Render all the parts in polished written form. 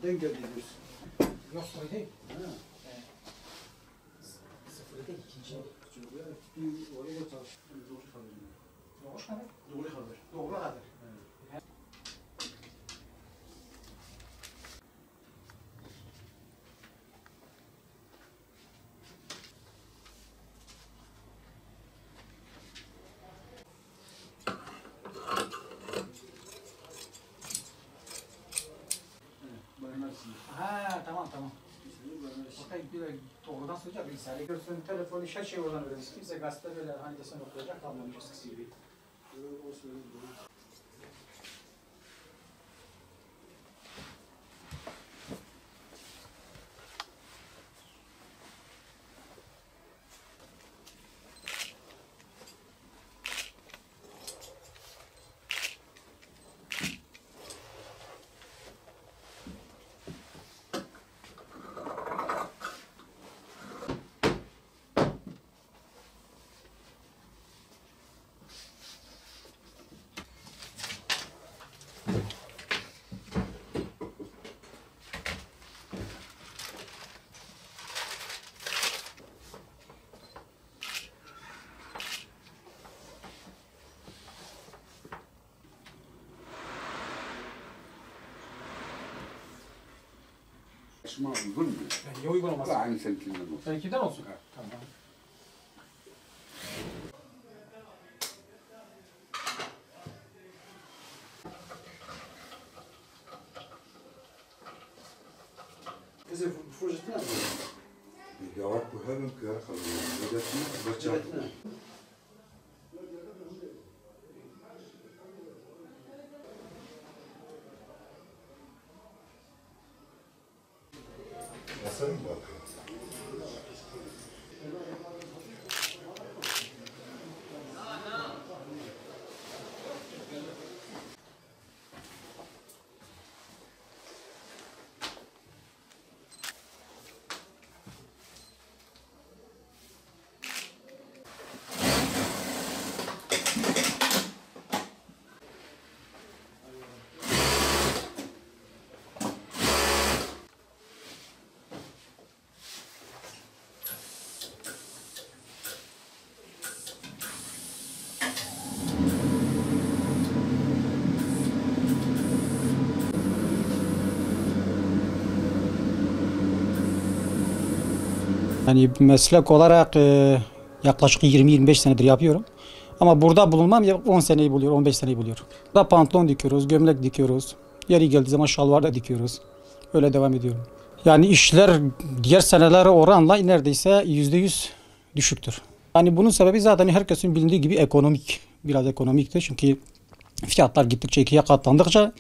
Denk ediyoruz. Yok sıfır değil. Sıfır değil, ikinci. Doğru kadar. Doğru kadar. Ha tamam. Bakayım bir de doğrudan söyleyecek bilgisayarı görsün, telefonu her şey oradan öğrensin. Kimse gazete böyle hani desen okuyacak kalmamış eskisi gibi. Şıma uygun mu? Niye uygun olmaz? Aynı seninkinden olsun. Seninkinden olsun. Tamam. Kızım fırçatına mı? Yavaş bu her gün kıyar kalıyor. Ödetme, bıçak. Nasıl mı bakıyor? Yani meslek olarak yaklaşık 20-25 senedir yapıyorum. Ama burada bulunmam 10 seneyi buluyor, 15 seneyi buluyor. Burada pantolon dikiyoruz, gömlek dikiyoruz. Yeri geldiği zaman şalvar da dikiyoruz. Öyle devam ediyorum. Yani işler diğer senelere oranla neredeyse %100 düşüktür. Yani bunun sebebi zaten herkesin bildiği gibi ekonomik. Biraz ekonomiktir çünkü fiyatlar gittikçe ikiye katlandıkça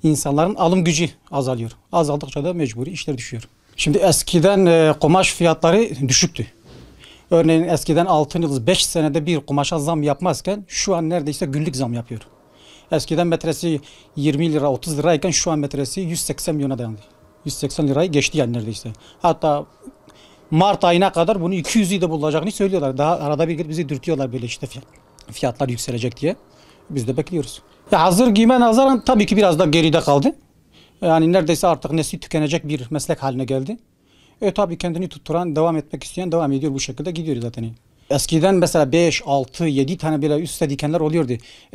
insanların alım gücü azalıyor. Azaldıkça da mecburi işler düşüyor. Şimdi eskiden kumaş fiyatları düşüktü. Örneğin eskiden 6 yıl 5 senede bir kumaşa zam yapmazken şu an neredeyse günlük zam yapıyor. Eskiden metresi 20 lira 30 lirayken şu an metresi 180 milyona dayandı. 180 lirayı geçti yani neredeyse. Hatta Mart ayına kadar bunu 200'ü de bulacağını söylüyorlar. Daha arada bir bizi dürtüyorlar böyle işte fiyatlar yükselecek diye. Biz de bekliyoruz. Ya hazır giyime nazaran tabii ki biraz da geride kaldı. Yani neredeyse artık nesli tükenecek bir meslek haline geldi. Tabii kendini tutturan, devam etmek isteyen devam ediyor bu şekilde gidiyor zaten. Eskiden mesela 5, 6, 7 tane bile üstte dikenler oluyordu.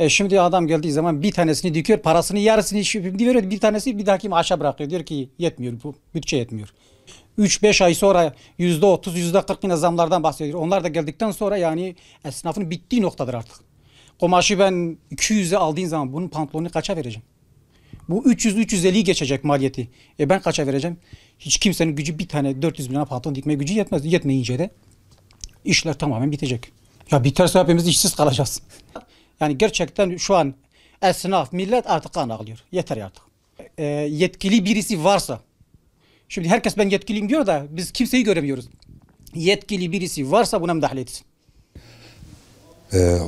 Şimdi adam geldiği zaman bir tanesini dikiyor, parasını yarısını şimdi veriyor, bir tanesi bir dahaki maaşa bırakıyor. Diyor ki yetmiyor, bu bütçe yetmiyor. 3-5 ay sonra %30, %40 yine zamlardan bahsediyor. Onlar da geldikten sonra yani esnafın bittiği noktadır artık. Kumaşı ben 200'e aldığın zaman bunun pantolonunu kaça vereceğim? Bu 300-350'yi geçecek maliyeti. Ben kaça vereceğim? Hiç kimsenin gücü bir tane 400 milyona pantolon dikmeye gücü yetmez. Yetmeyince de işler tamamen bitecek. Ya biterse hepimiz işsiz kalacağız. Yani gerçekten şu an esnaf, millet artık kan ağlıyor. Yeter artık. Yetkili birisi varsa, şimdi herkes ben yetkiliyim diyor da biz kimseyi göremiyoruz. Yetkili birisi varsa buna müdahale etsin.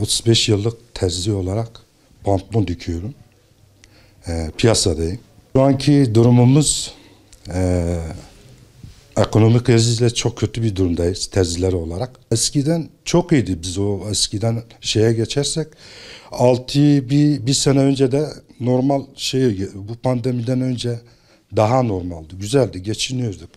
35 yıllık terzi olarak pantolon dikiyorum. Piyasadayım. Şu anki durumumuz Ekonomik krizle çok kötü bir durumdayız terziler olarak. Eskiden çok iyiydi, biz o eskiden şeye geçersek bir sene önce de normal bu pandemiden önce daha normaldi, güzeldi, geçiniyorduk.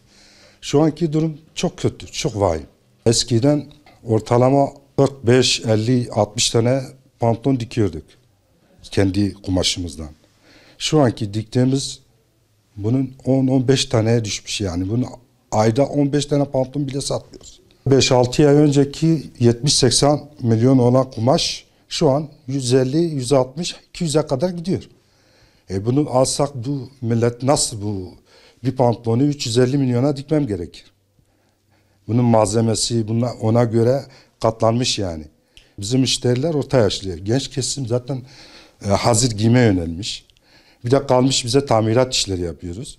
Şu anki durum çok kötü, çok vahim. Eskiden ortalama 45, 50, 60 tane pantolon dikiyorduk kendi kumaşımızdan. Şu anki diktiğimiz bunun 10-15 taneye düşmüş yani. Bunun ayda 15 tane pantolon bile satmıyoruz. 5-6 ay önceki 70-80 milyon olan kumaş şu an 150, 160, 200'e kadar gidiyor. Bunu alsak bu millet nasıl bir pantolonu 350 milyona dikmem gerekir. Bunun malzemesi ona göre katlanmış yani. Bizim müşteriler orta yaşlı. Genç kesim zaten hazır giyime yönelmiş. Bir de kalmış bize tamirat işleri yapıyoruz.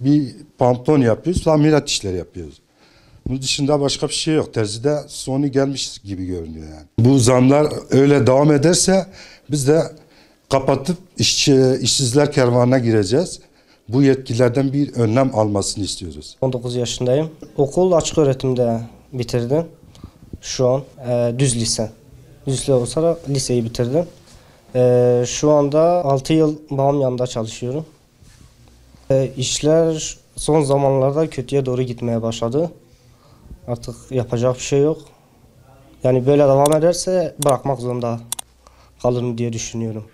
Bir pantolon yapıyoruz, tamirat işleri yapıyoruz. Bunun dışında başka bir şey yok. Terzide sonu gelmiş gibi görünüyor yani. Bu zamlar öyle devam ederse biz de kapatıp işsizler kervanına gireceğiz. Bu yetkililerden bir önlem almasını istiyoruz. 19 yaşındayım. Okul açık öğretimde bitirdim. Şu an düz lise. Düz lise olsa liseyi bitirdim. Şu anda 6 yıl babam yanında çalışıyorum. İşler son zamanlarda kötüye doğru gitmeye başladı. Artık yapacak bir şey yok. Yani böyle devam ederse bırakmak zorunda kalırım diye düşünüyorum.